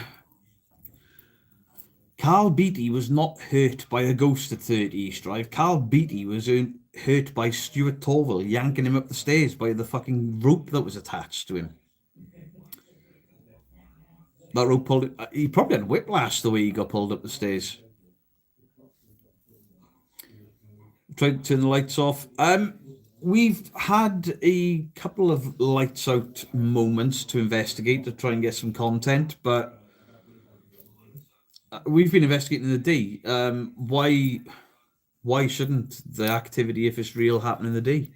Carl Beattie was not hurt by a ghost at 30 East Drive. Carl Beattie was hurt by Stuart Torville yanking him up the stairs by the fucking rope that was attached to him. That rope pulled it. He probably had whiplash the way he got pulled up the stairs. Tried to turn the lights off. We've had a couple of lights out moments to investigate to try and get some content, but we've been investigating the day. Why shouldn't the activity, if it's real, happen in the day?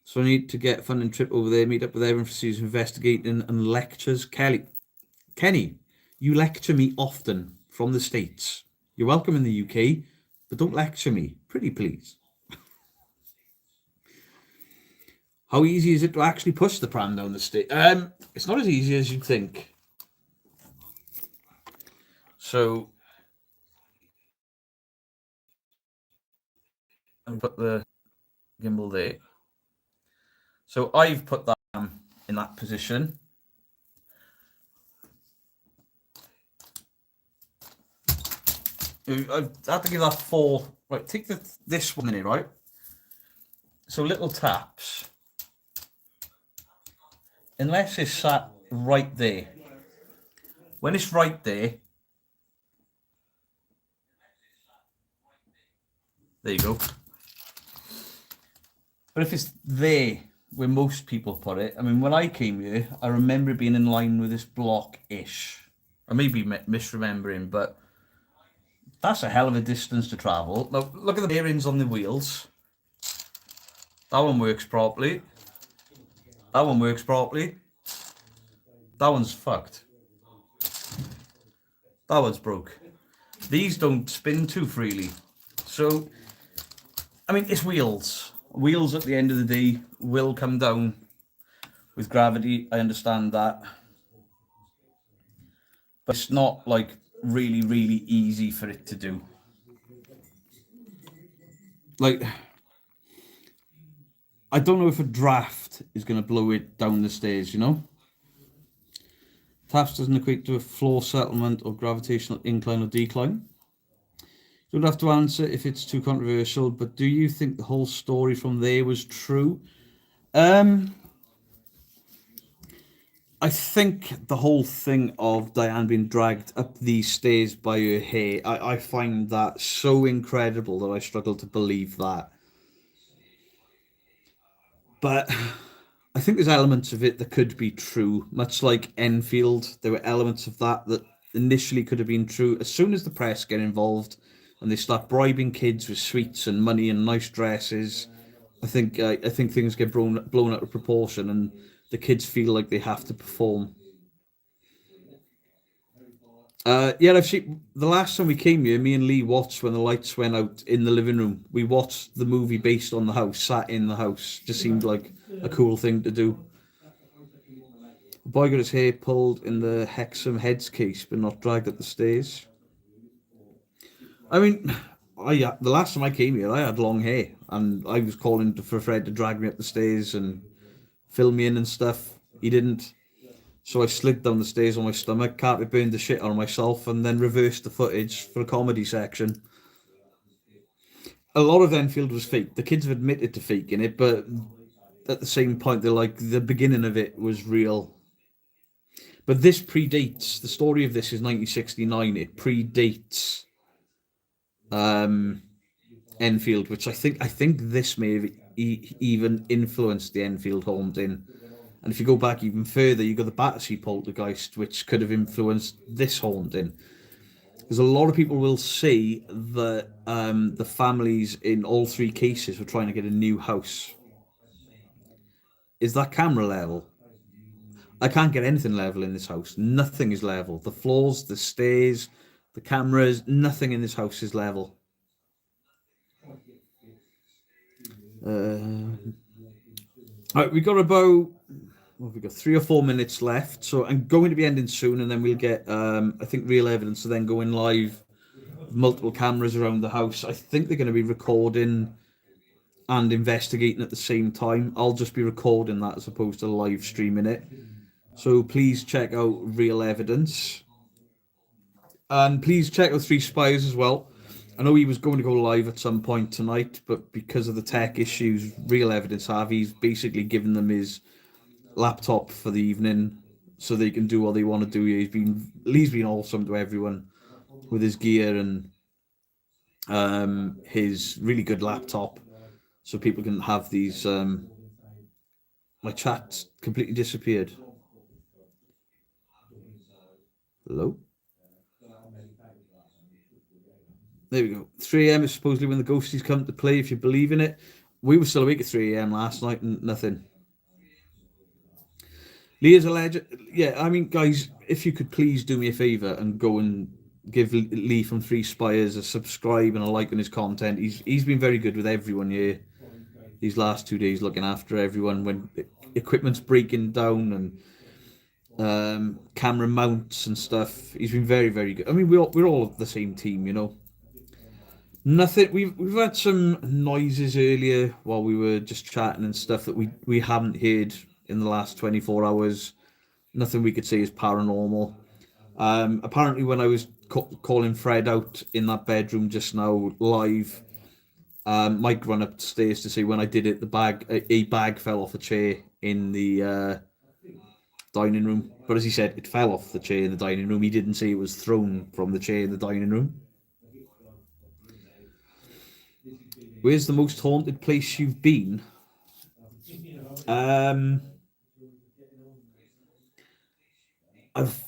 So I need to get Fun and Trip over there, meet up with everyone for season investigating and lectures. Kenny, you lecture me often from the States. You're welcome in the UK, but don't lecture me. Pretty please. How easy is it to actually push the pram down the stairs? It's not as easy as you'd think. So, I'll put the gimbal there. So I've put that in that position. I've had to give that 4. Right, take this 1 minute, right? So little taps. Unless it's sat right there. When it's right there, there you go. But if it's there, where most people put it, I mean, when I came here, I remember it being in line with this block-ish. I may be misremembering, but that's a hell of a distance to travel. Now, look at the bearings on the wheels. That one works properly. That one works properly. That one's fucked. That one's broke. These don't spin too freely. So, I mean, it's wheels. Wheels at the end of the day will come down with gravity. I understand that. But it's not like really, really easy for it to do. Like, I don't know if a draft is going to blow it down the stairs, you know? Taps doesn't equate to a floor settlement or gravitational incline or decline. You don't have to answer if it's too controversial, but do you think the whole story from there was true? I think the whole thing of Dian being dragged up these stairs by her hair, I find that so incredible that I struggle to believe that. But I think there's elements of it that could be true, much like Enfield. There were elements of that initially could have been true. As soon as the press get involved and they start bribing kids with sweets and money and nice dresses, I think things get blown out of proportion and the kids feel like they have to perform. Yeah, I've seen the last time we came here. Me and Lee watched when the lights went out in the living room. We watched the movie based on the house, sat in the house. Just seemed like a cool thing to do. The boy got his hair pulled in the Hexam heads case, but not dragged up the stairs. I mean, the last time I came here, I had long hair, and I was calling for Fred to drag me up the stairs and fill me in and stuff. He didn't. So I slid down the stairs on my stomach, carpet burned the shit out of myself, and then reversed the footage for a comedy section. A lot of Enfield was fake. The kids have admitted to faking it, but at the same point, they're like, the beginning of it was real. But this predates, the story of this is 1969. It predates Enfield, which I think this may have even influenced the Enfield haunting. And if you go back even further, you got the Battersea Poltergeist, which could have influenced this haunting. Because a lot of people will say that the families in all three cases were trying to get a new house. Is that camera level? I can't get anything level in this house. Nothing is level. The floors, the stairs, the cameras, nothing in this house is level. Right, we got about we've got 3 or 4 minutes left, so I'm going to be ending soon, and then we'll get I think real evidence to then going live with multiple cameras around the house. I think they're going to be recording and investigating at the same time. I'll just be recording that as opposed to live streaming it. So please check out real evidence, and please check out Three Spires as well. I know he was going to go live at some point tonight, but because of the tech issues, Real Evidence he's basically given them his laptop for the evening so they can do what they want to do. Lee's been awesome to everyone with his gear and his really good laptop, so people can have these. My chat completely disappeared. Hello. There we go. 3 a.m. is supposedly when the ghosties come to play, if you believe in it. We were still awake at 3 a.m. last night and nothing. Leah's a legend. Yeah, I mean, guys, if you could please do me a favour and go and give Lee from Three Spires a subscribe and a like on his content. He's been very good with everyone here these last 2 days, looking after everyone when equipment's breaking down and camera mounts and stuff. He's been very, very good. I mean, we're all the same team, you know. Nothing. We've had some noises earlier while we were just chatting and stuff that we haven't heard in the last 24 hours. Nothing we could say is paranormal. Apparently, when I was calling Fred out in that bedroom just now live, Mike ran upstairs to say when I did it, a bag fell off a chair in the dining room. But as he said, it fell off the chair in the dining room. He didn't say it was thrown from the chair in the dining room. Where's the most haunted place you've been? I've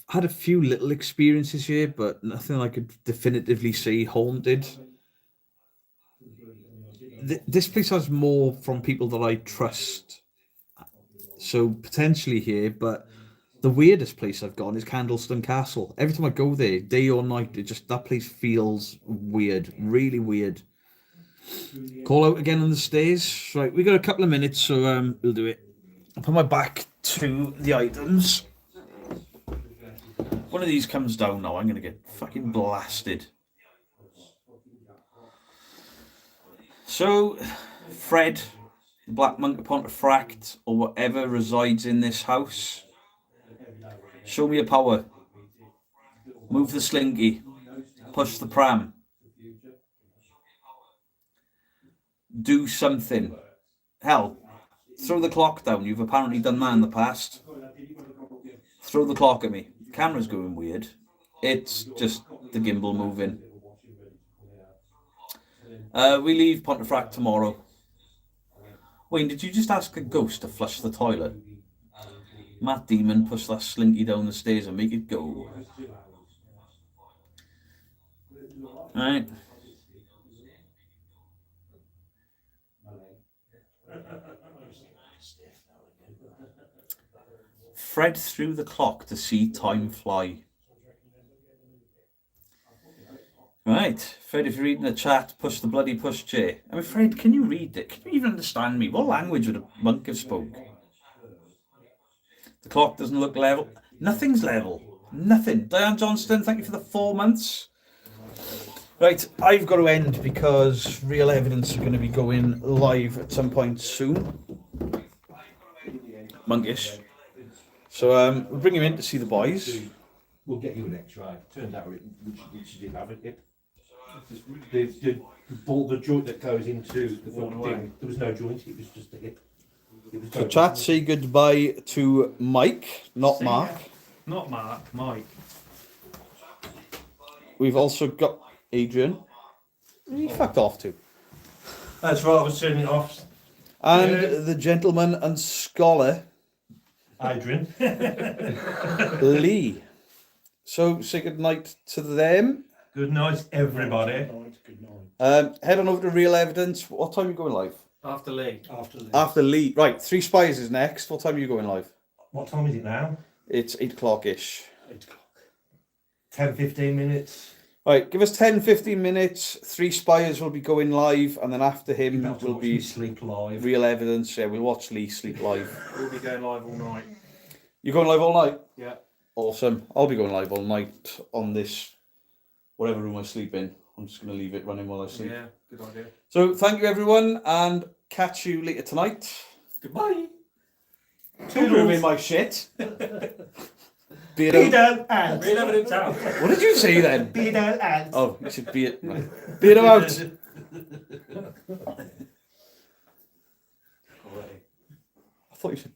had a few little experiences here, but nothing I could definitively say haunted. This place has more from people that I trust, so potentially here, but the weirdest place I've gone is Candleston Castle. Every time I go there, day or night, that place feels weird, really weird. Call out again on the stairs. Right, we got a couple of minutes, so we'll do it. I'll put my back to the items. One of these comes down now, I'm going to get fucking blasted. So, Fred, the Black Monk of Pontefract, or whatever resides in this house, show me your power. Move the slinky. Push the pram. Do something. Hell, throw the clock down. You've apparently done that in the past. Throw the clock at me. The camera's going weird. It's just the gimbal moving. We leave Pontefract tomorrow. Wayne, did you just ask a ghost to flush the toilet? Matt Demon, push that slinky down the stairs and make it go. Alright. Fred threw the clock to see time fly. Right, Fred, if you're reading the chat, push the bloody push J. I'm afraid, can you read it? Can you even understand me? What language would a monk have spoke? The clock doesn't look level. Nothing's level. Nothing. Dian Johnston, thank you for the 4 months. Right, I've got to end because Real Evidence are going to be going live at some point soon. Monkish. So we'll bring him in to see the boys. We'll get you an X-ray. Turned out which you didn't have it. The joint that goes into the thing, there was no joint, it was just a hip. So chat, say goodbye to Mike, not Mark. Not Mark, Mike. We've also got Adrian. He fucked off to. That's right, I was turning it off. And the gentleman and scholar, Adrian. Lee. So say good night to them. Good night, everybody. Good night. Head on over to Real Evidence. What time are you going live? After Lee. After Lee. Right, Three Spies is next. What time are you going live? What time is it now? It's 8 o'clock-ish. 8 o'clock. 10-15 minutes. Right, give us 10-15 minutes. Three Spies will be going live, and then after him You'll have to will watch be me sleep live. Real Evidence. Yeah, we'll watch Lee sleep live. We'll be going live all night. You going live all night? Yeah. Awesome. I'll be going live all night on this, whatever room I sleep in. I'm just going to leave it running while I sleep. Yeah, good idea. So thank you everyone, and catch you later tonight. Goodbye. Don't ruin my shit. Beardo out. Real Evidence out. What did you say then? Beardo out. Oh, you should be it. Beardo out. I thought you said